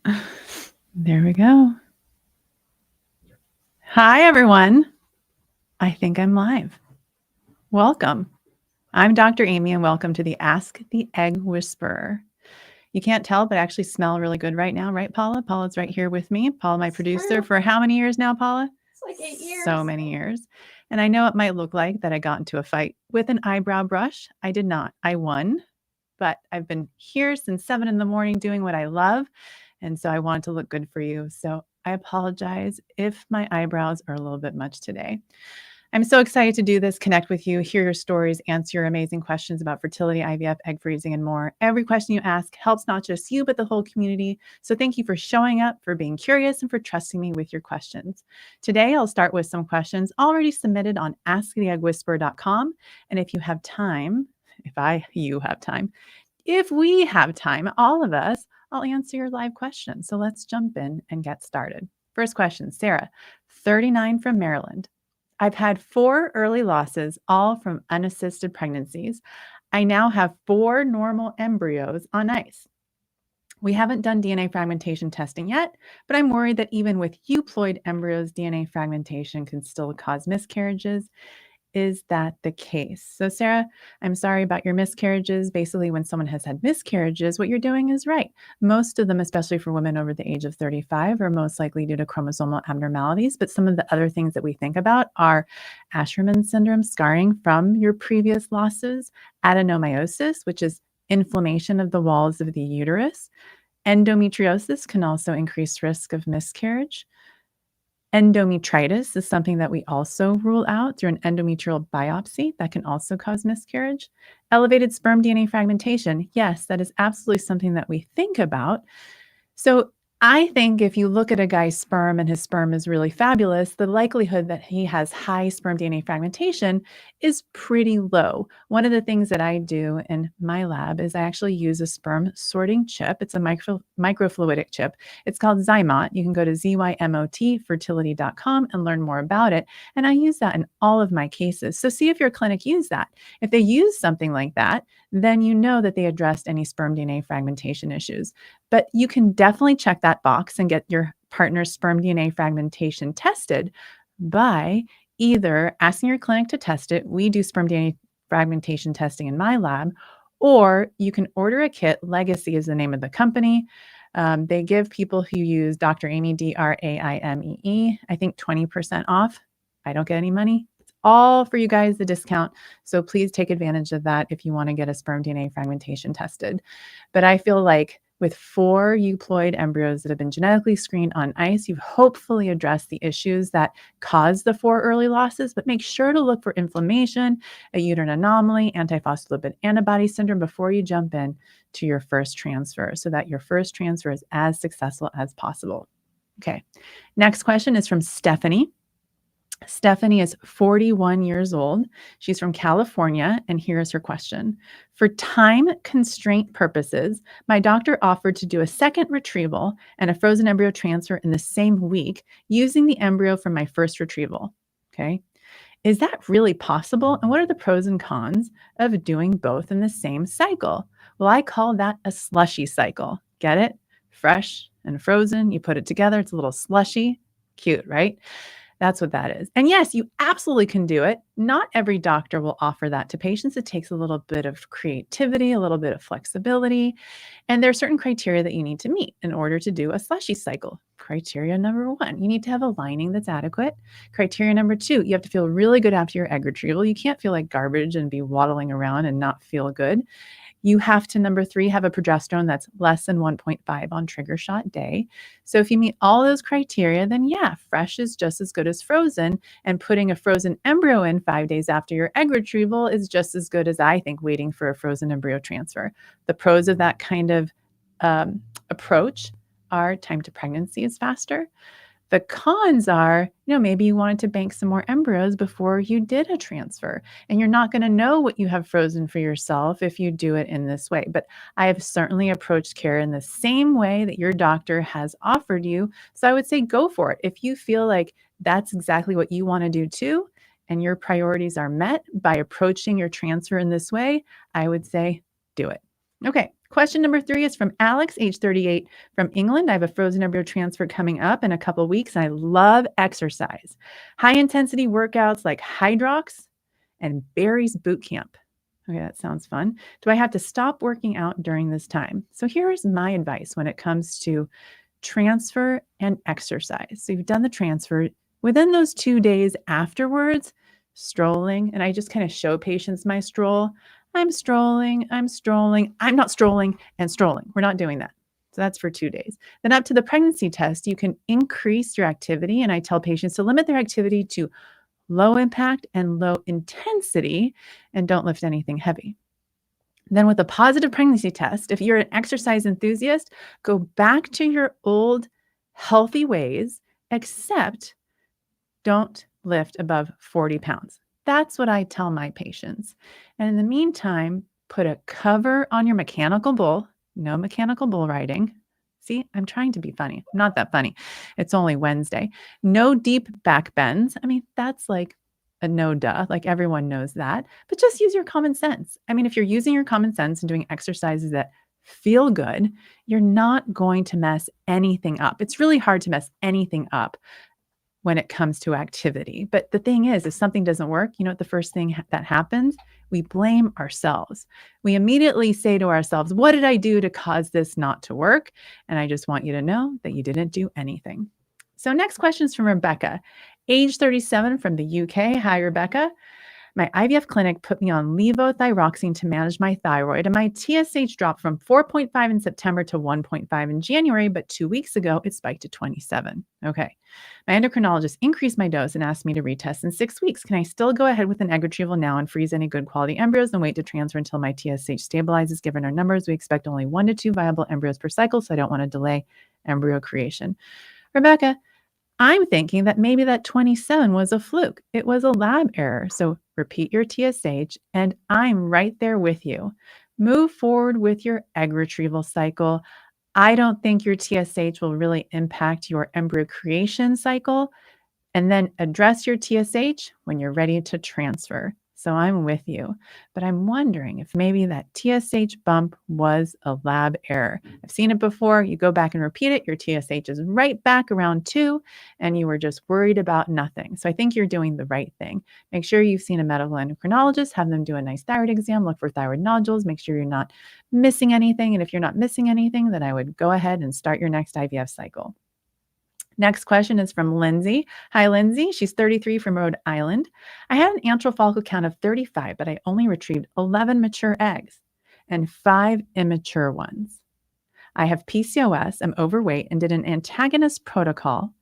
There we go. Hi, everyone. I think I'm live. Welcome. I'm Dr. Aimee, and welcome to the Ask the Egg Whisperer. You can't tell, but I actually smell really good right now, right, Paula? Paula's right here with me. Paula, my producer, for how many years now, Paula? It's like 8 years. So many years. And I know it might look like that I got into a fight with an eyebrow brush. I did not. I won, but I've been here since 7 in the morning doing what I love. And so I wanted to look good for you. So I apologize if my eyebrows are a little bit much today. I'm so excited to do this, connect with you, hear your stories, answer your amazing questions about fertility, IVF, egg freezing, and more. Every question you ask helps not just you, but the whole community. So thank you for showing up, for being curious, and for trusting me with your questions. Today, I'll start with some questions already submitted on asktheeggwhisperer.com. And if you have time, if we have time, all of us, I'll answer your live questions. So let's jump in and get started. First question, Sarah, 39 from Maryland. I've had 4 early losses, all from unassisted pregnancies. I now have 4 normal embryos on ice. We haven't done DNA fragmentation testing yet, but I'm worried that even with euploid embryos, DNA fragmentation can still cause miscarriages. Is that the case? So, Sarah, I'm sorry about your miscarriages. Basically, when someone has had miscarriages, what you're doing is right. Most of them, especially for women over the age of 35, are most likely due to chromosomal abnormalities. But some of the other things that we think about are Asherman syndrome, scarring from your previous losses, adenomyosis, which is inflammation of the walls of the uterus. Endometriosis can also increase risk of miscarriage. Endometritis is something that we also rule out through an endometrial biopsy that can also cause miscarriage. Elevated sperm DNA fragmentation, yes, that is absolutely something that we think about. So I think if you look at a guy's sperm and his sperm is really fabulous, the likelihood that he has high sperm DNA fragmentation is pretty low. One of the things that I do in my lab is I actually use a sperm sorting chip. It's a microfluidic chip. It's called Zymot. You can go to zymotfertility.com and learn more about it. And I use that in all of my cases. So see if your clinic used that. If they use something like that, then you know that they addressed any sperm DNA fragmentation issues. But you can definitely check that box and get your partner's sperm DNA fragmentation tested by either asking your clinic to test it. We do sperm DNA fragmentation testing in my lab, or you can order a kit. Legacy is the name of the company. They give people who use Dr. Aimee, DRAIMEE, I think 20% off. I don't get any money. It's all for you guys, the discount. So please take advantage of that if you want to get a sperm DNA fragmentation tested. But I feel like with 4 euploid embryos that have been genetically screened on ice, you've hopefully addressed the issues that caused the 4 early losses, but make sure to look for inflammation, a uterine anomaly, antiphospholipid antibody syndrome before you jump in to your first transfer so that your first transfer is as successful as possible. Okay, next question is from Stephanie. Stephanie is 41 years old. She's from California, and here's her question. For time constraint purposes, my doctor offered to do a second retrieval and a frozen embryo transfer in the same week using the embryo from my first retrieval. Okay. Is that really possible? And what are the pros and cons of doing both in the same cycle? Well, I call that a slushy cycle. Get it? Fresh and frozen. You put it together, it's a little slushy. Cute, right? That's what that is. And yes, you absolutely can do it. Not every doctor will offer that to patients. It takes a little bit of creativity, a little bit of flexibility. And there are certain criteria that you need to meet in order to do a slushy cycle. Criteria number 1, you need to have a lining that's adequate. Criteria number 2, you have to feel really good after your egg retrieval. You can't feel like garbage and be waddling around and not feel good. You have to, number 3, have a progesterone that's less than 1.5 on trigger shot day. So if you meet all those criteria, then yeah, fresh is just as good as frozen. And putting a frozen embryo in 5 days after your egg retrieval is just as good as, I think, waiting for a frozen embryo transfer. The pros of that kind of approach are time to pregnancy is faster. The cons are, maybe you wanted to bank some more embryos before you did a transfer, and you're not going to know what you have frozen for yourself if you do it in this way. But I have certainly approached care in the same way that your doctor has offered you. So I would say go for it. If you feel like that's exactly what you want to do too, and your priorities are met by approaching your transfer in this way, I would say do it. Okay, Question number 3 is from Alex, age 38, from England. I have a frozen embryo transfer coming up in a couple of weeks. I love exercise, high intensity workouts like Hydrox and Barry's boot camp. Okay, that sounds fun. Do I have to stop working out during this time? So here's my advice when it comes to transfer and exercise. So you've done the transfer. Within those 2 days afterwards, strolling, and I just kind of show patients my stroll. I'm strolling, I'm not strolling and strolling. We're not doing that. So that's for 2 days. Then up to the pregnancy test, you can increase your activity. And I tell patients to limit their activity to low impact and low intensity, and don't lift anything heavy. Then with a positive pregnancy test, if you're an exercise enthusiast, go back to your old healthy ways, except don't lift above 40 pounds. That's what I tell my patients. And in the meantime, put a cover on your mechanical bull. No mechanical bull riding. See, I'm trying to be funny. I'm not that funny. It's only Wednesday. No deep back bends. I mean, that's like a no duh. Like everyone knows that. But just use your common sense. I mean, if you're using your common sense and doing exercises that feel good, you're not going to mess anything up. It's really hard to mess anything up when it comes to activity. But the thing is, if something doesn't work, you know what the first thing that happens? We blame ourselves. We immediately say to ourselves, what did I do to cause this not to work? And I just want you to know that you didn't do anything. So next question is from Rebecca, age 37 from the UK. Hi, Rebecca. My IVF clinic put me on levothyroxine to manage my thyroid, and my TSH dropped from 4.5 in September to 1.5 in January, but 2 weeks ago, it spiked to 27. Okay. My endocrinologist increased my dose and asked me to retest in 6 weeks. Can I still go ahead with an egg retrieval now and freeze any good quality embryos and wait to transfer until my TSH stabilizes? Given our numbers, we expect only 1 to 2 viable embryos per cycle, so I don't want to delay embryo creation. Rebecca, I'm thinking that maybe that 27 was a fluke. It was a lab error. So repeat your TSH, and I'm right there with you. Move forward with your egg retrieval cycle. I don't think your TSH will really impact your embryo creation cycle. And then address your TSH when you're ready to transfer. So I'm with you, but I'm wondering if maybe that TSH bump was a lab error. I've seen it before. You go back and repeat it. Your TSH is right back around 2, and you were just worried about nothing. So I think you're doing the right thing. Make sure you've seen a medical endocrinologist, have them do a nice thyroid exam, look for thyroid nodules, make sure you're not missing anything. And if you're not missing anything, then I would go ahead and start your next IVF cycle. Next question is from Lindsay. Hi, Lindsay. She's 33 from Rhode Island. I had an antral follicle count of 35, but I only retrieved 11 mature eggs and 5 immature ones. I have PCOS, I'm overweight, and did an antagonist protocol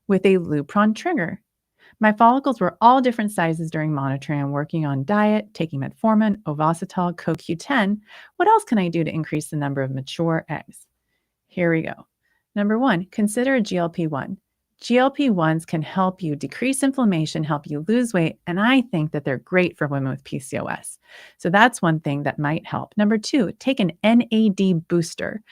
with a Lupron trigger. My follicles were all different sizes during monitoring. I'm working on diet, taking metformin, Ovasitol, CoQ10. What else can I do to increase the number of mature eggs? Here we go. Number 1, consider a GLP-1. GLP-1s can help you decrease inflammation, help you lose weight, and I think that they're great for women with PCOS. So that's one thing that might help. Number 2, take an NAD booster.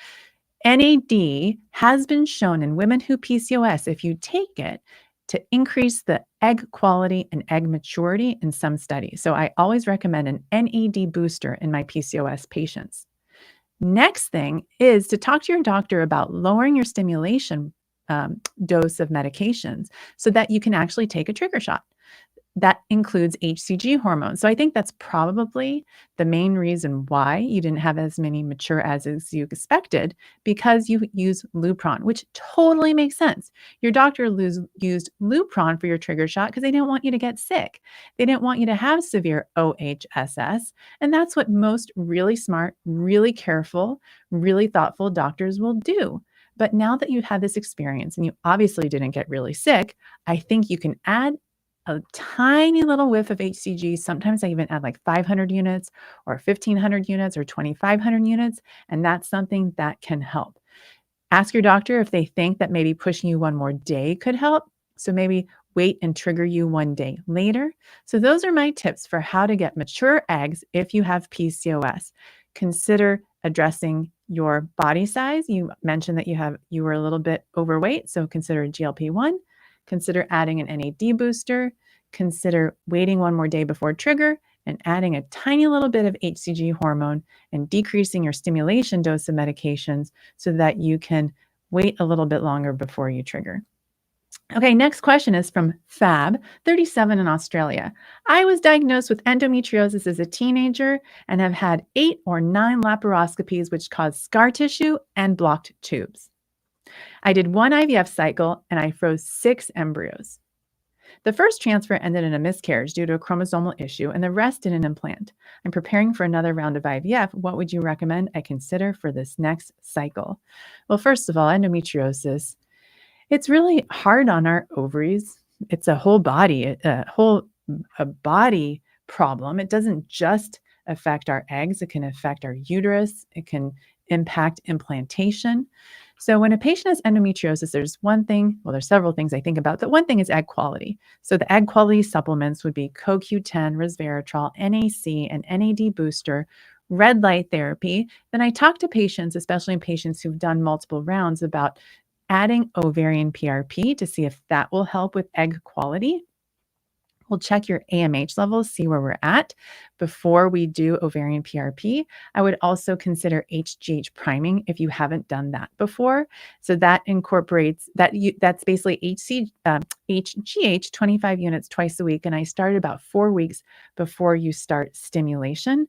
NAD has been shown in women who PCOS, if you take it, to increase the egg quality and egg maturity in some studies. So I always recommend an NAD booster in my PCOS patients. Next thing is to talk to your doctor about lowering your stimulation dose of medications so that you can actually take a trigger shot. That includes HCG hormones. So I think that's probably the main reason why you didn't have as many mature as you expected, because you use Lupron, which totally makes sense. Your doctor used Lupron for your trigger shot because they didn't want you to get sick. They didn't want you to have severe OHSS. And that's what most really smart, really careful, really thoughtful doctors will do. But now that you've had this experience and you obviously didn't get really sick, I think you can add a tiny little whiff of HCG. Sometimes I even add like 500 units or 1,500 units or 2,500 units, and that's something that can help. Ask your doctor if they think that maybe pushing you one more day could help. So maybe wait and trigger you one day later. So those are my tips for how to get mature eggs if you have PCOS. Consider addressing your body size. You mentioned that you were a little bit overweight, so consider a GLP-1. Consider adding an NAD booster. Consider waiting one more day before trigger, and adding a tiny little bit of HCG hormone and decreasing your stimulation dose of medications so that you can wait a little bit longer before you trigger. Okay, next question is from Fab, 37 in Australia. I was diagnosed with endometriosis as a teenager and have had 8 or 9 laparoscopies, which caused scar tissue and blocked tubes. I did 1 IVF cycle and I froze 6 embryos. The first transfer ended in a miscarriage due to a chromosomal issue, and the rest in an implant. I'm preparing for another round of IVF. What would you recommend I consider for this next cycle? Well, first of all, endometriosis, it's really hard on our ovaries. It's a whole body, a body problem. It doesn't just affect our eggs. It can affect our uterus. It can impact implantation. So when a patient has endometriosis, there's several things I think about, but one thing is egg quality. So the egg quality supplements would be CoQ10, resveratrol, NAC, and NAD booster, red light therapy. Then I talk to patients, especially in patients who've done multiple rounds, about adding ovarian PRP to see if that will help with egg quality. We'll check your AMH levels, see where we're at before we do ovarian PRP. I would also consider HGH priming if you haven't done that before. So that incorporates that's basically HGH 25 units twice a week. And I started about 4 weeks before you start stimulation.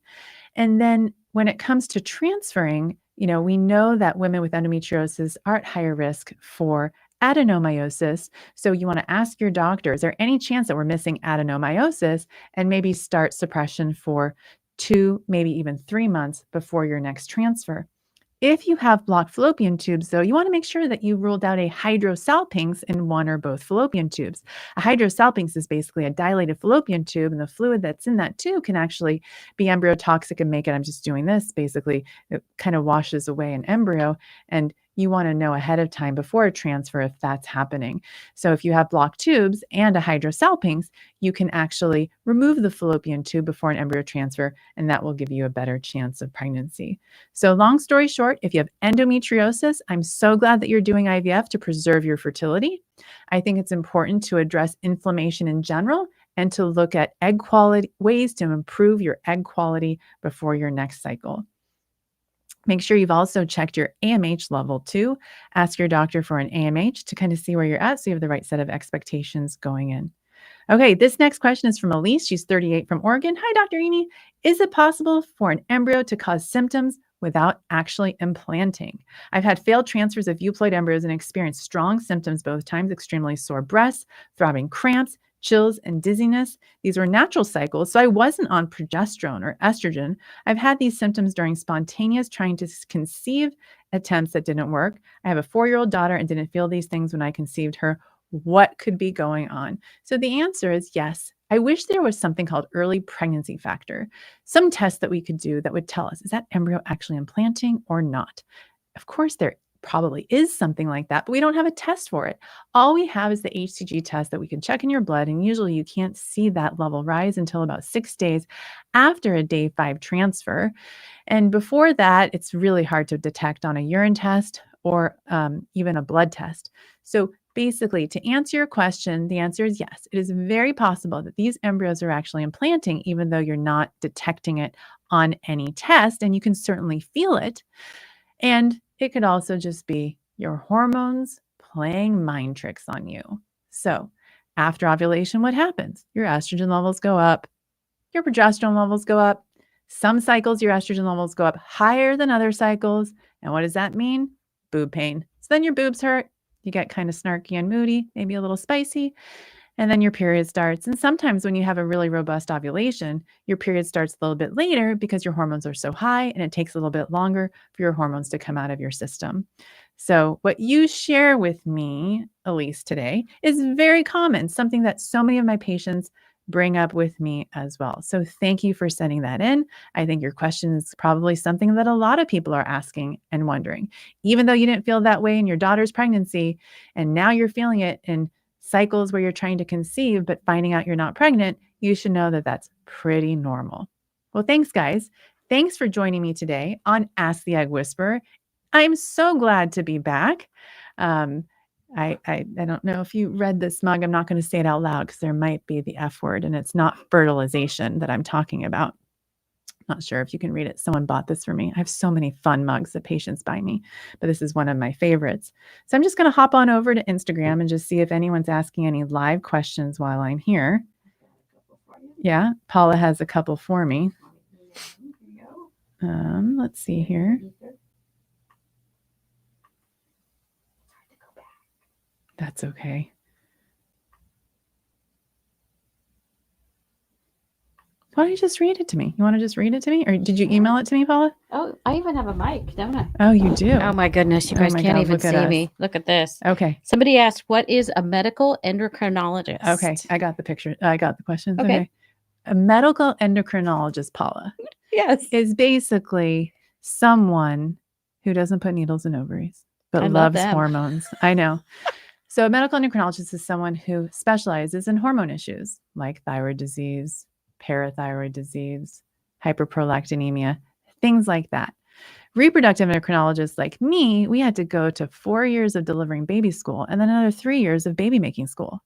And then when it comes to transferring, we know that women with endometriosis are at higher risk for adenomyosis. So you want to ask your doctor, is there any chance that we're missing adenomyosis, and maybe start suppression for 2, maybe even 3 months before your next transfer. If you have blocked fallopian tubes, though, you want to make sure that you ruled out a hydrosalpinx in one or both fallopian tubes. A hydrosalpinx is basically a dilated fallopian tube, and the fluid that's in that tube can actually be embryotoxic and make it, I'm just doing this, basically, it kind of washes away an embryo, and you want to know ahead of time before a transfer if that's happening. So if you have blocked tubes and a hydrosalpinx, you can actually remove the fallopian tube before an embryo transfer, and that will give you a better chance of pregnancy. So long story short, if you have endometriosis, I'm so glad that you're doing IVF to preserve your fertility. I think it's important to address inflammation in general and to look at egg quality, ways to improve your egg quality before your next cycle. Make sure you've also checked your AMH level too. Ask your doctor for an AMH to kind of see where you're at so you have the right set of expectations going in. Okay, this next question is from Elise. She's 38 from Oregon. Hi, Dr. Aimee. Is it possible for an embryo to cause symptoms without actually implanting? I've had failed transfers of euploid embryos and experienced strong symptoms both times, extremely sore breasts, throbbing cramps, chills, and dizziness. These were natural cycles, so I wasn't on progesterone or estrogen. I've had these symptoms during spontaneous trying to conceive attempts that didn't work. I have a 4-year-old daughter and didn't feel these things when I conceived her. What could be going on? So the answer is yes. I wish there was something called early pregnancy factor, some tests that we could do that would tell us, is that embryo actually implanting or not? Of course, there probably is something like that, but we don't have a test for it. All we have is the HCG test that we can check in your blood, and usually you can't see that level rise until about 6 days after a day 5 transfer. And before that, it's really hard to detect on a urine test or even a blood test. So basically, to answer your question, the answer is yes. It is very possible that these embryos are actually implanting, even though you're not detecting it on any test, and you can certainly feel it. And it could also just be your hormones playing mind tricks on you. So after ovulation, what happens? Your estrogen levels go up, your progesterone levels go up. Some cycles, your estrogen levels go up higher than other cycles. And what does that mean? Boob pain. So then your boobs hurt. You get kind of snarky and moody, maybe a little spicy. And then your period starts. And sometimes when you have a really robust ovulation, your period starts a little bit later because your hormones are so high and it takes a little bit longer for your hormones to come out of your system. So what you share with me, Elise, today is very common, something that so many of my patients bring up with me as well. So thank you for sending that in. I think your question is probably something that a lot of people are asking and wondering. Even though you didn't feel that way in your daughter's pregnancy, and now you're feeling it in cycles where you're trying to conceive, but finding out you're not pregnant, you should know that that's pretty normal. Well, thanks, guys. Thanks for joining me today on Ask the Egg Whisperer. I'm so glad to be back. I don't know if you read this mug. I'm not going to say it out loud because there might be the F word, and it's not fertilization that I'm talking about. Not sure if you can read it. Someone bought this for me. I have so many fun mugs that patients buy me, but this is one of my favorites. So I'm just going to hop on over to Instagram and just see if anyone's asking any live questions while I'm here. Yeah, Paula has a couple for me. Let's see here. That's okay. Why don't you just read it to me? You want to just read it to me? Or did you email it to me, Paula? Oh, I even have a mic, don't I? Oh, you do? Oh my goodness, you guys can't God, even see me. Look at this. Okay. Somebody asked, what is a medical endocrinologist? Okay, I got the picture. I got the questions. Okay. A medical endocrinologist, Paula, Yes. is basically someone who doesn't put needles in ovaries, but loves hormones. I know. So a medical endocrinologist is someone who specializes in hormone issues like thyroid disease, parathyroid disease, hyperprolactinemia, things like that. Reproductive endocrinologists like me, we had to go to 4 years of delivering baby school and then another 3 years of baby making school.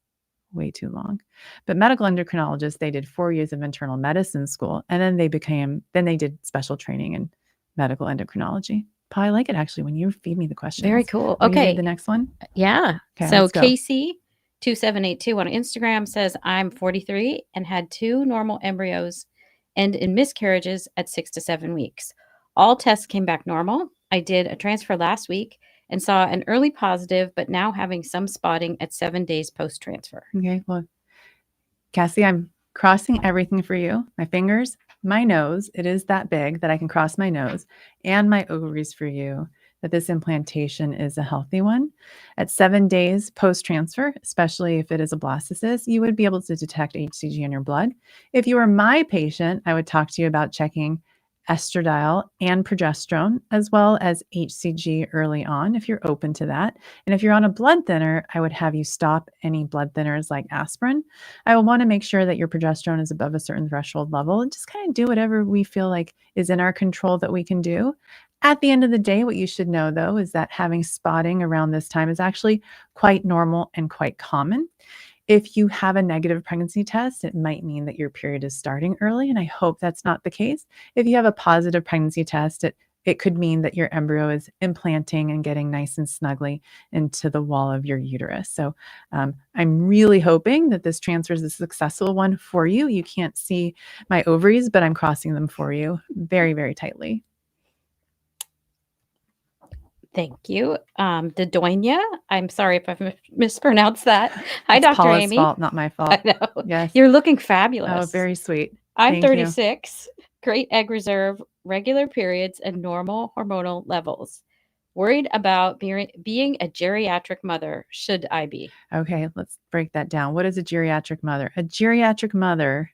Way too long. But medical endocrinologists, they did 4 years of internal medicine school, and then they did special training in medical endocrinology. I like it actually when you feed me the questions. Very cool. Will you Okay. read the next one? Yeah. Okay, so let's go. Casey2782 on Instagram says, I'm 43 and had 2 normal embryos and in miscarriages at 6 to 7 weeks. All tests came back normal. I did a transfer last week and saw an early positive, but now having some spotting at 7 days post-transfer. Okay, well, Cassie, I'm crossing everything for you. My fingers, my nose, it is that big that I can cross my nose, and my ovaries for you, that this implantation is a healthy one. At 7 days post-transfer, especially if it is a blastocyst, you would be able to detect HCG in your blood. If you were my patient, I would talk to you about checking estradiol and progesterone, as well as HCG early on, if you're open to that. And if you're on a blood thinner, I would have you stop any blood thinners like aspirin. I will want to make sure that your progesterone is above a certain threshold level and just kind of do whatever we feel like is in our control that we can do. At the end of the day, what you should know, though, is that having spotting around this time is actually quite normal and quite common. If you have a negative pregnancy test, it might mean that your period is starting early, and I hope that's not the case. If you have a positive pregnancy test, it could mean that your embryo is implanting and getting nice and snugly into the wall of your uterus. So I'm really hoping that this transfer is a successful one for you. You can't see my ovaries, but I'm crossing them for you very, very tightly. Thank you. Dodonia, I'm sorry if I've mispronounced that. Hi, It's Dr. Paula's Aimee. fault, not my fault. I know. Yes. You're looking fabulous. Oh, very sweet. I'm Thank 36, great egg reserve, regular periods, and normal hormonal levels. Worried about being a geriatric mother. Should I be? Okay, let's break that down. What is a geriatric mother? A geriatric mother.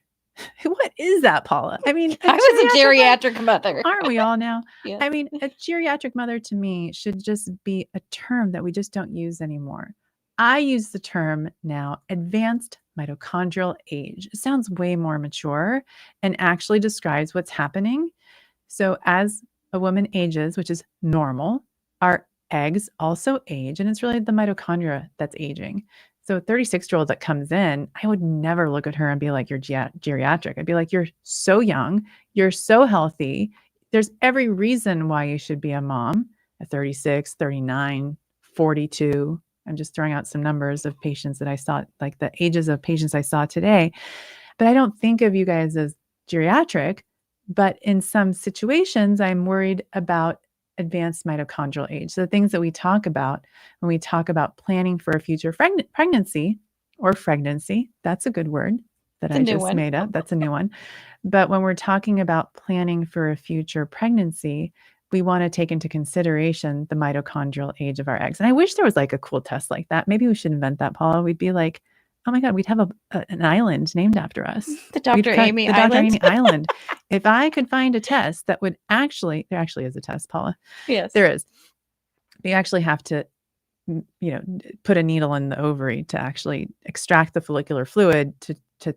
What is that, Paula? I mean, I was a geriatric mother. Aren't we all now? Yeah. I mean, a geriatric mother to me should just be a term that we just don't use anymore. I use the term now advanced mitochondrial age. It sounds way more mature and actually describes what's happening. So as a woman ages, which is normal, our eggs also age, and it's really the mitochondria that's aging. So a 36-year-old that comes in, I would never look at her and be like, you're geriatric. I'd be like, you're so young, you're so healthy. There's every reason why you should be a mom at 36, 39, 42. I'm just throwing out some numbers of patients that I saw, like the ages of patients I saw today. But I don't think of you guys as geriatric. But in some situations, I'm worried about advanced mitochondrial age. So the things that we talk about when we talk about planning for a future pregnancy or pregnancy, that's a good word that I just made up. That's a new one. But when we're talking about planning for a future pregnancy, we want to take into consideration the mitochondrial age of our eggs. And I wish there was like a cool test like that. Maybe we should invent that, Paula. We'd be like, oh my God, we'd have an island named after us. The Dr. Aimee the Island. Dr. Aimee Island. If I could find a test that would actually, there actually is a test, Paula. Yes. There is. You actually have to, put a needle in the ovary to actually extract the follicular fluid to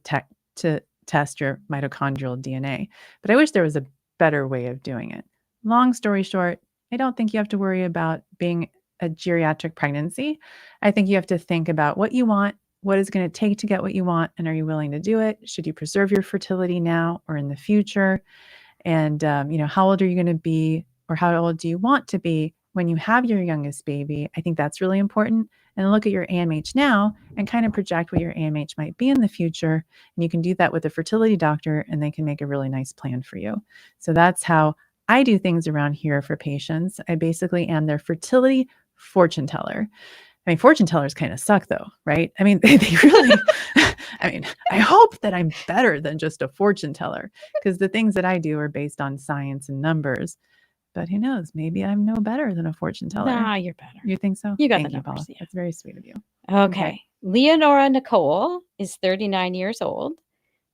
test your mitochondrial DNA. But I wish there was a better way of doing it. Long story short, I don't think you have to worry about being a geriatric pregnancy. I think you have to think about what you want, what is going to take to get what you want, and are you willing to do it? Should you preserve your fertility now or in the future? And, how old are you going to be, or how old do you want to be when you have your youngest baby? I think that's really important. And look at your AMH now and kind of project what your AMH might be in the future. And you can do that with a fertility doctor, and they can make a really nice plan for you. So that's how I do things around here for patients. I basically am their fertility fortune teller. I mean, fortune tellers kind of suck though, right? I mean, they really, I hope that I'm better than just a fortune teller, because the things that I do are based on science and numbers. But who knows? Maybe I'm no better than a fortune teller. Nah, you're better. You think so? You got Thank the you, numbers. Paula. Yeah. That's very sweet of you. Okay. Leonora Nicole is 39 years old.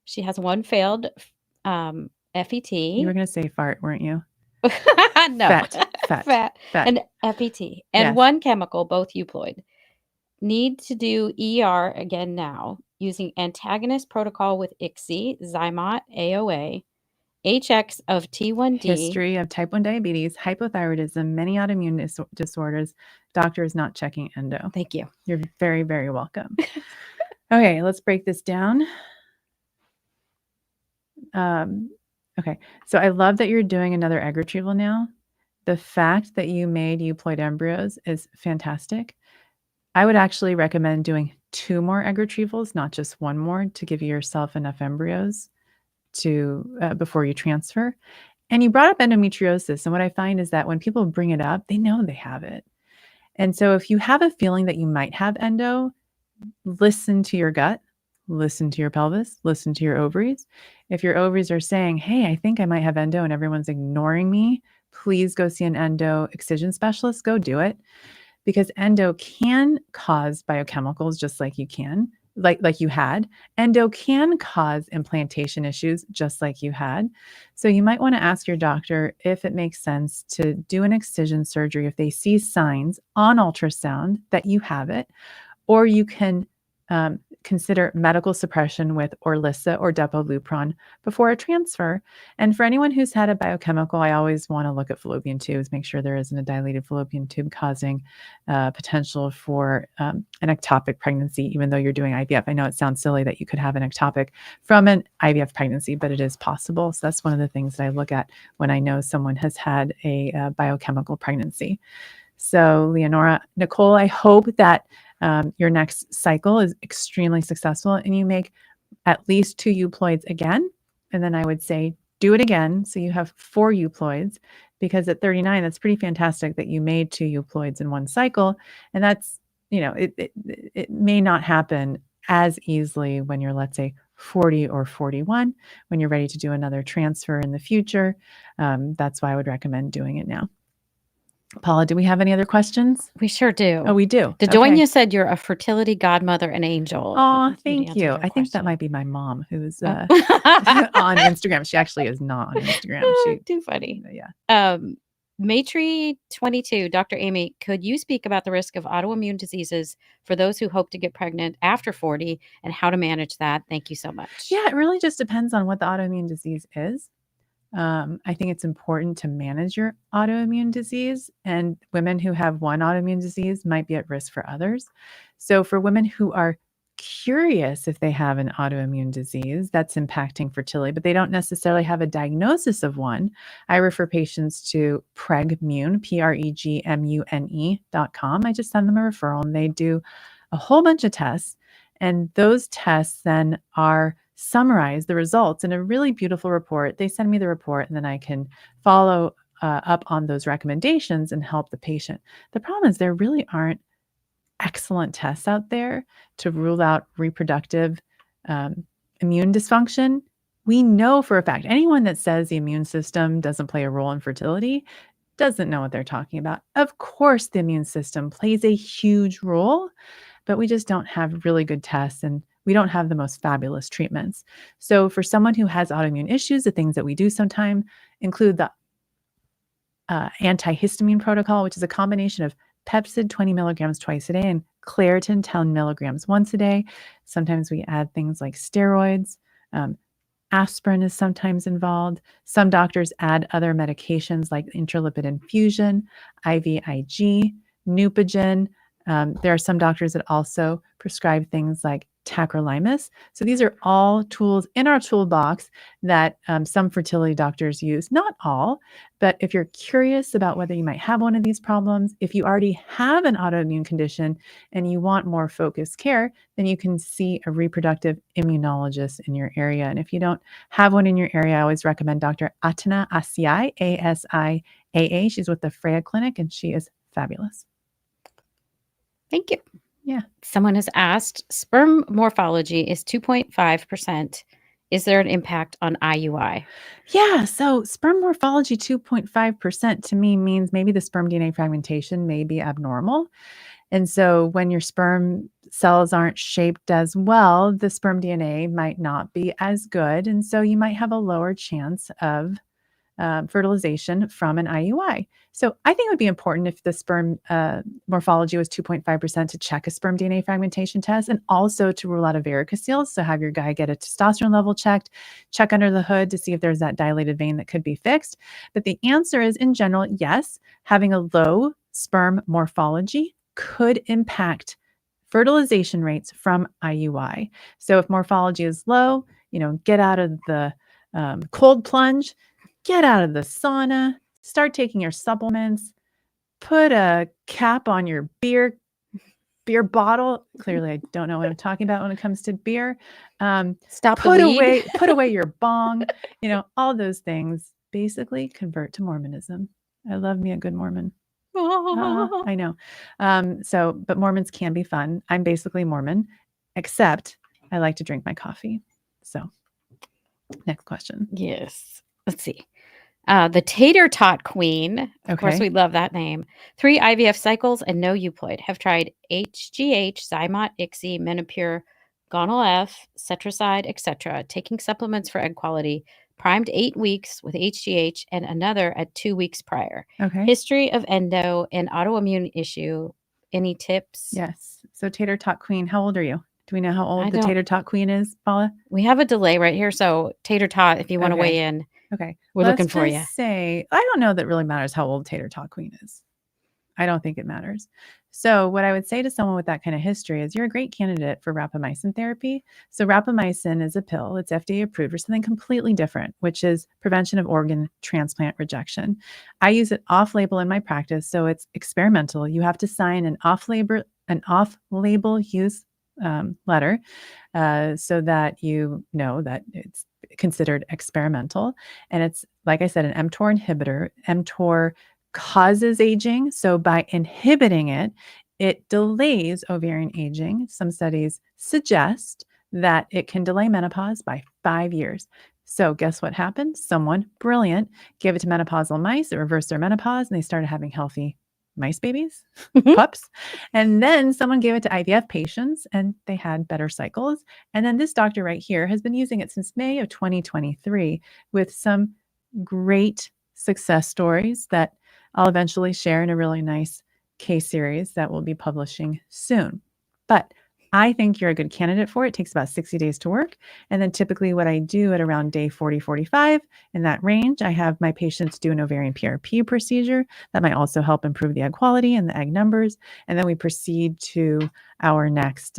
She has one failed FET. You were going to say fart, weren't you? No. Fat. And FET. And Yes. one chemical, both euploid. Need to do ER again now using antagonist protocol with ICSI, Zymot, AOA, HX of T1D. History of type 1 diabetes, hypothyroidism, many autoimmune disorders. Doctor is not checking endo. Thank you. You're very, very welcome. Okay, let's break this down. Okay, so I love that you're doing another egg retrieval now. The fact that you made euploid embryos is fantastic. I would actually recommend doing 2 more egg retrievals, not just 1 more, to give yourself enough embryos to before you transfer. And you brought up endometriosis. And what I find is that when people bring it up, they know they have it. And so if you have a feeling that you might have endo, listen to your gut, listen to your pelvis, listen to your ovaries. If your ovaries are saying, hey, I think I might have endo and everyone's ignoring me, please go see an endo excision specialist. Go do it. Because endo can cause biochemicals just like you can, like you had. Endo can cause implantation issues just like you had. So you might want to ask your doctor if it makes sense to do an excision surgery if they see signs on ultrasound that you have it, or you can consider medical suppression with Orlissa or Depo-Lupron before a transfer. And for anyone who's had a biochemical, I always want to look at fallopian tubes, make sure there isn't a dilated fallopian tube causing potential for an ectopic pregnancy, even though you're doing IVF. I know it sounds silly that you could have an ectopic from an IVF pregnancy, but it is possible. So that's one of the things that I look at when I know someone has had a biochemical pregnancy. So Leonora, Nicole, I hope that your next cycle is extremely successful and you make at least 2 euploids again. And then I would say do it again. So you have 4 euploids, because at 39, that's pretty fantastic that you made 2 euploids in one cycle. And that's, it may not happen as easily when you're, let's say, 40 or 41, when you're ready to do another transfer in the future. That's why I would recommend doing it now. Paula, do we have any other questions? We sure do. Oh, we do. Dadonia said you're a fertility godmother and angel. Oh, thank you. I think that might be my mom who's on Instagram. She actually is not on Instagram. Too funny. Yeah. Matri 22, Dr. Aimee, could you speak about the risk of autoimmune diseases for those who hope to get pregnant after 40 and how to manage that? Thank you so much. Yeah, it really just depends on what the autoimmune disease is. I think it's important to manage your autoimmune disease, and women who have one autoimmune disease might be at risk for others. So for women who are curious if they have an autoimmune disease that's impacting fertility, but they don't necessarily have a diagnosis of one, I refer patients to Pregmune, PREGMUNE.com. I just send them a referral and they do a whole bunch of tests. And those tests then are summarize the results in a really beautiful report. They send me the report and then I can follow up on those recommendations and help the patient. The problem is there really aren't excellent tests out there to rule out reproductive immune dysfunction. We know for a fact, anyone that says the immune system doesn't play a role in fertility doesn't know what they're talking about. Of course, the immune system plays a huge role, but we just don't have really good tests and we don't have the most fabulous treatments. So for someone who has autoimmune issues, the things that we do sometimes include the antihistamine protocol, which is a combination of Pepcid 20 milligrams twice a day and Claritin 10 milligrams once a day. Sometimes we add things like steroids. Aspirin is sometimes involved. Some doctors add other medications like intralipid infusion, IVIG, Neupogen. There are some doctors that also prescribe things like tacrolimus. So these are all tools in our toolbox that some fertility doctors use. Not all, but if you're curious about whether you might have one of these problems, if you already have an autoimmune condition and you want more focused care, then you can see a reproductive immunologist in your area. And if you don't have one in your area, I always recommend Dr. Atana Asiai, Asiaa. She's with the Freya Clinic, and she is fabulous. Thank you. Yeah. Someone has asked, sperm morphology is 2.5%. Is there an impact on IUI? Yeah. So sperm morphology 2.5% to me means maybe the sperm DNA fragmentation may be abnormal. And so when your sperm cells aren't shaped as well, the sperm DNA might not be as good. And so you might have a lower chance of fertilization from an IUI. So I think it would be important if the sperm morphology was 2.5% to check a sperm DNA fragmentation test, and also to rule out a varicocele. So have your guy get a testosterone level checked, check under the hood to see if there's that dilated vein that could be fixed. But the answer is, in general, yes, having a low sperm morphology could impact fertilization rates from IUI. So if morphology is low, get out of the cold plunge, get out of the sauna, start taking your supplements, put a cap on your beer bottle. Clearly, I don't know what I'm talking about when it comes to beer. Stop the weed. Put away your bong, all those things. Basically convert to Mormonism. I love me a good Mormon. I know. But Mormons can be fun. I'm basically Mormon, except I like to drink my coffee. So next question. Yes. Let's see. The Tater Tot Queen. Of course, we love that name. 3 IVF cycles and no euploid. Have tried HGH, Zymot, ICSI, Menopur, Gonal F, Cetricide, etc. Taking supplements for egg quality. Primed 8 weeks with HGH and another at 2 weeks prior. Okay. History of endo and autoimmune issue. Any tips? Yes. So Tater Tot Queen, how old are you? Do we know how old the Tater Tot Queen is, Paula? We have a delay right here. So Tater Tot, if you want to weigh in. Okay. We're looking for you. Say, I don't know that really matters how old Tater Tot Queen is. I don't think it matters. So what I would say to someone with that kind of history is you're a great candidate for rapamycin therapy. So rapamycin is a pill. It's FDA approved for something completely different, which is prevention of organ transplant rejection. I use it off-label in my practice. So it's experimental. You have to sign an off-label use letter so that you know that it's considered experimental. And it's, like I said, an mTOR inhibitor. mTOR causes aging. So by inhibiting it, it delays ovarian aging. Some studies suggest that it can delay menopause by 5 years. So guess what happened? Someone brilliant gave it to menopausal mice. It reversed their menopause and they started having healthy mice babies, pups. And then someone gave it to IVF patients and they had better cycles. And then this doctor right here has been using it since May of 2023 with some great success stories that I'll eventually share in a really nice case series that we'll be publishing soon. But I think you're a good candidate for it. It takes about 60 days to work. And then typically what I do at around day 40, 45, in that range, I have my patients do an ovarian PRP procedure. That might also help improve the egg quality and the egg numbers. And then we proceed to our next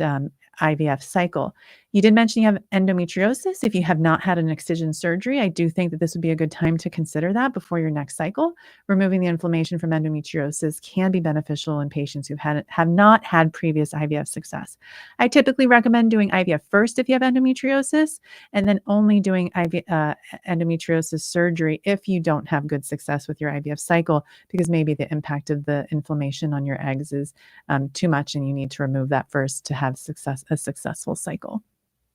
IVF cycle. You did mention you have endometriosis. If you have not had an excision surgery, I do think that this would be a good time to consider that before your next cycle. Removing the inflammation from endometriosis can be beneficial in patients who have not had previous IVF success. I typically recommend doing IVF first if you have endometriosis, and then only doing endometriosis surgery if you don't have good success with your IVF cycle, because maybe the impact of the inflammation on your eggs is too much and you need to remove that first to have a successful cycle.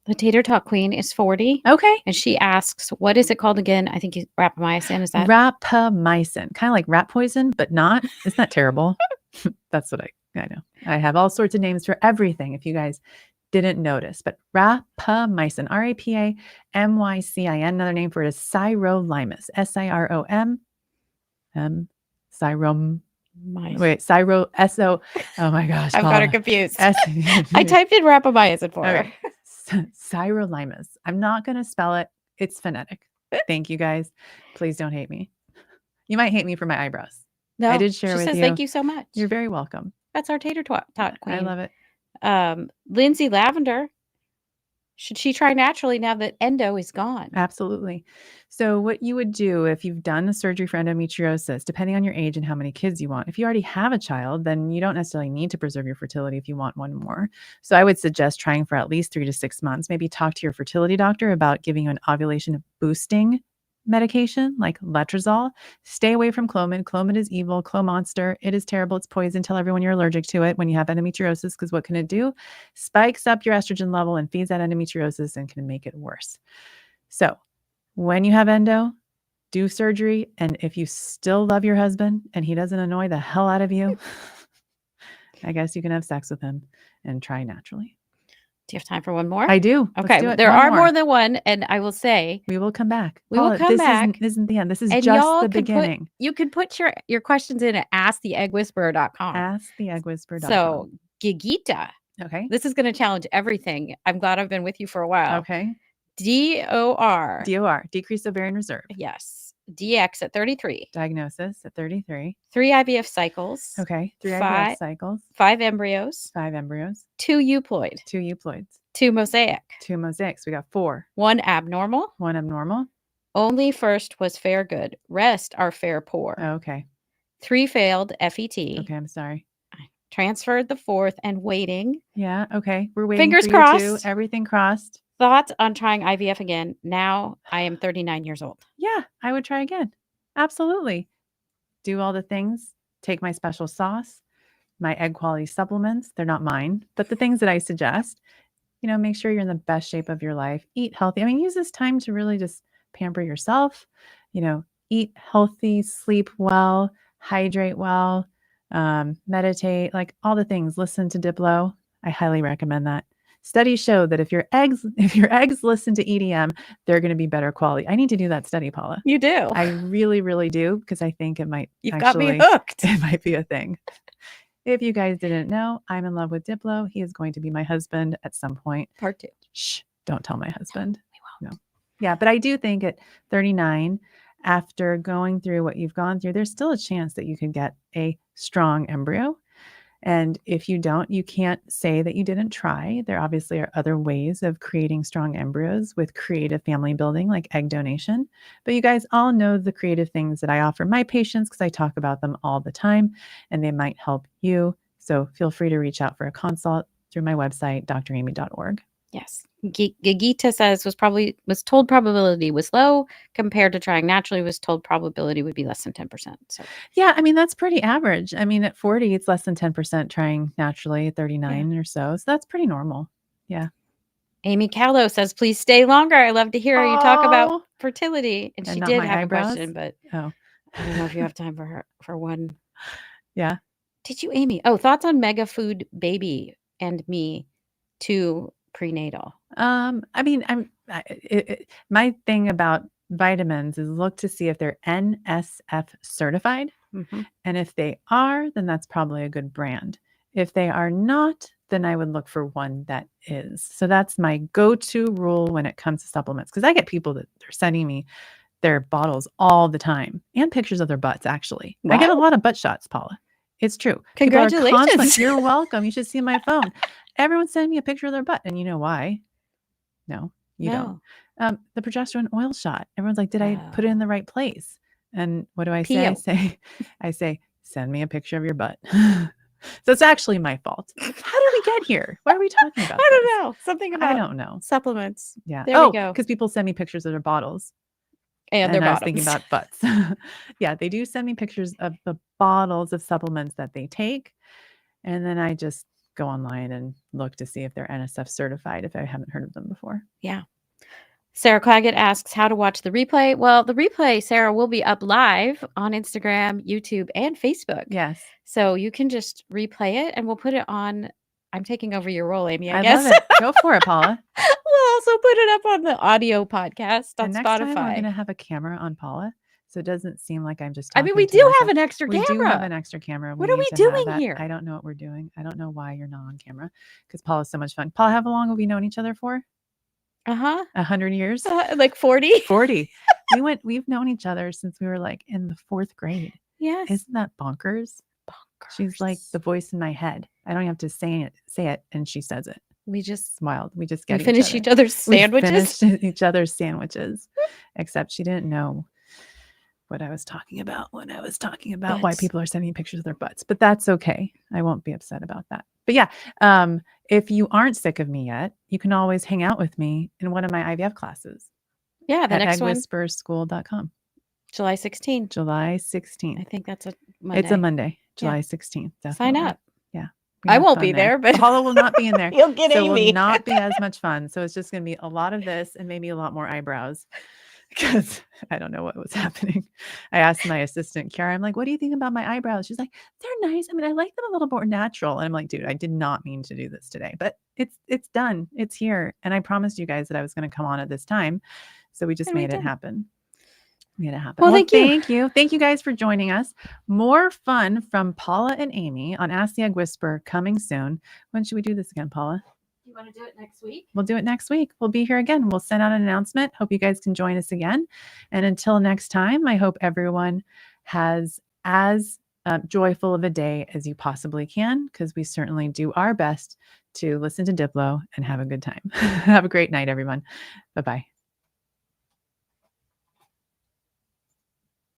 The Tater Tot Queen is 40. Okay. And she asks, what is it called again? I think rapamycin. Is that? Rapamycin. Kind of like rat poison, but not. Isn't that terrible? That's what I know. I have all sorts of names for everything if you guys didn't notice. But rapamycin, Rapamycin. Another name for it is sirolimus. Sirom. Sirom. Syro, S-O. Oh my gosh. I've got her confused. I typed in rapamycin for her. Sirolimus. I'm not going to spell it. It's phonetic. Thank you guys. Please don't hate me. You might hate me for my eyebrows. No, I did share she with says, you. thank you so much. You're very welcome. That's our tater tot queen. I love it. Lindsay Lavender. Should she try naturally now that endo is gone? Absolutely. So what you would do if you've done the surgery for endometriosis, depending on your age and how many kids you want, if you already have a child, then you don't necessarily need to preserve your fertility if you want one more. So I would suggest trying for at least 3 to 6 months. Maybe talk to your fertility doctor about giving you an ovulation boosting medication like letrozole. Stay away from Clomid. Clomid is evil. Clomonster. It is terrible. It's poison. Tell everyone you're allergic to it when you have endometriosis, because what can it do? Spikes up your estrogen level and feeds that endometriosis and can make it worse. So when you have endo, do surgery. And if you still love your husband and he doesn't annoy the hell out of you, I guess you can have sex with him and try naturally. Do you have time for one more? I do. Okay. There are more than one. And I will say, we will come back. We will come back. This isn't the end. This is and just the beginning. You can put your questions in at asktheeggwhisperer.com. Asktheeggwhisperer.com. So Gigita. Okay. This is going to challenge everything. I'm glad I've been with you for a while. Okay. DOR. Decreased ovarian reserve. Yes. DX at 33. Diagnosis at 33. 3 IVF cycles. Okay. 3 IVF cycles. 5 embryos. 5 embryos. 2 euploid. 2 euploids. 2 mosaic. 2 mosaics. We got 4. 1 abnormal. 1 abnormal. Only first was fair good. Rest are fair poor. Okay. 3 failed FET. Okay, I'm sorry. Transferred the 4th and waiting. Yeah, okay. We're waiting. Fingers for crossed. You too. Everything crossed. Thoughts on trying IVF again? Now I am 39 years old. Yeah, I would try again. Absolutely. Do all the things. Take my special sauce, my egg quality supplements. They're not mine, but the things that I suggest. Make sure you're in the best shape of your life. Eat healthy. I mean, use this time to really just pamper yourself. Eat healthy, sleep well, hydrate well, meditate, like all the things. Listen to Diplo. I highly recommend that. Studies show that if your eggs listen to EDM, they're going to be better quality. I need to do that study, Paula. You do. I really, really do, because I think it might. You've got me hooked. It might be a thing. If you guys didn't know, I'm in love with Diplo. He is going to be my husband at some point. Part 2. Shh, don't tell my husband. We won't. No. Yeah, but I do think at 39, after going through what you've gone through, there's still a chance that you can get a strong embryo. And if you don't, you can't say that you didn't try. There obviously are other ways of creating strong embryos with creative family building, like egg donation. But you guys all know the creative things that I offer my patients, because I talk about them all the time, and they might help you. So feel free to reach out for a consult through my website, draimee.org. Yes. Gigita says was told probability was low compared to trying naturally, was told probability would be less than 10%. So yeah, I mean, that's pretty average. I mean, at 40, it's less than 10% trying naturally, at 39 or so. So that's pretty normal. Yeah. Amy Callow says, please stay longer. I love to hear you talk about fertility. And she did have a question, but I don't know if you have time for one. Yeah. Did you, Amy? Oh, thoughts on Mega Food Baby and Me to prenatal? I mean, my thing about vitamins is look to see if they're NSF certified. Mm-hmm. And if they are, then that's probably a good brand. If they are not, then I would look for one that is. So that's my go-to rule when it comes to supplements, because I get people that they're sending me their bottles all the time and pictures of their butts, actually. Wow. I get a lot of butt shots, Paula. It's true. Congratulations. You're welcome. You should see my phone. Everyone's sending me a picture of their butt. And you know why? No, you don't. The progesterone oil shot. Everyone's like, did I put it in the right place? And what do I say? I say, send me a picture of your butt. So it's actually my fault. How did we get here? Why are we talking about I don't know. Something about I don't know. Supplements. Yeah. There we go. Because people send me pictures of their bottles. And their bottoms. I was thinking about butts. Yeah, they do send me pictures of the bottles of supplements that they take. And then I just go online and look to see if they're NSF certified if I haven't heard of them before. Yeah. Sarah Claggett asks how to watch the replay. Well, the replay, Sarah, will be up live on Instagram, YouTube, and Facebook. Yes. So you can just replay it, and we'll put it on. I'm taking over your role, Amy, I love guess. it. Go for it, Paula. We'll also put it up on the audio podcast on next Spotify. Time I'm going to have a camera on Paula, so it doesn't seem like I'm just talking. I mean, we do have an extra camera. We do have an extra camera. What are we doing here? I don't know what we're doing. I don't know why you're not on camera, because Paula's so much fun. Paula, how long have we known each other for? 100 years? Like 40? 40. We've known each other since we were like in the 4th grade. Yes. Isn't that bonkers? She's like the voice in my head. I don't have to say it, and she says it. We just It's wild. We just get finish each each other's sandwiches. We finished each other's sandwiches, except she didn't know what I was talking about when I was talking about why people are sending pictures of their butts. But that's okay. I won't be upset about that. But yeah, if you aren't sick of me yet, you can always hang out with me in one of my IVF classes. Yeah, the at next one, eggwhisperschool.com. July 16th. July 16th. I think that's a Monday. It's a Monday, July Yeah. 16th. Definitely. Sign up. Yeah. I won't be there, but Paula will not be in there. you'll get so it Aimee. will not be as much fun. So it's just going to be a lot of this and maybe a lot more eyebrows because I don't know what was happening. I asked my assistant, Kara, I'm like, what do you think about my eyebrows? She's like, they're nice. I mean, I like them a little more natural. And I'm like, dude, I did not mean to do this today, but it's done. It's here. And I promised you guys that I was going to come on at this time. So we just made it happen. Made it happen. Well, thank you. Thank you. Thank you guys for joining us. More fun from Paula and Aimee on Ask the Egg Whisperer coming soon. When should we do this again, Paula? You want to do it next week? We'll do it next week. We'll be here again. We'll send out an announcement. Hope you guys can join us again. And until next time, I hope everyone has as joyful of a day as you possibly can, because we certainly do our best to listen to Diplo and have a good time. Have a great night, everyone. Bye-bye.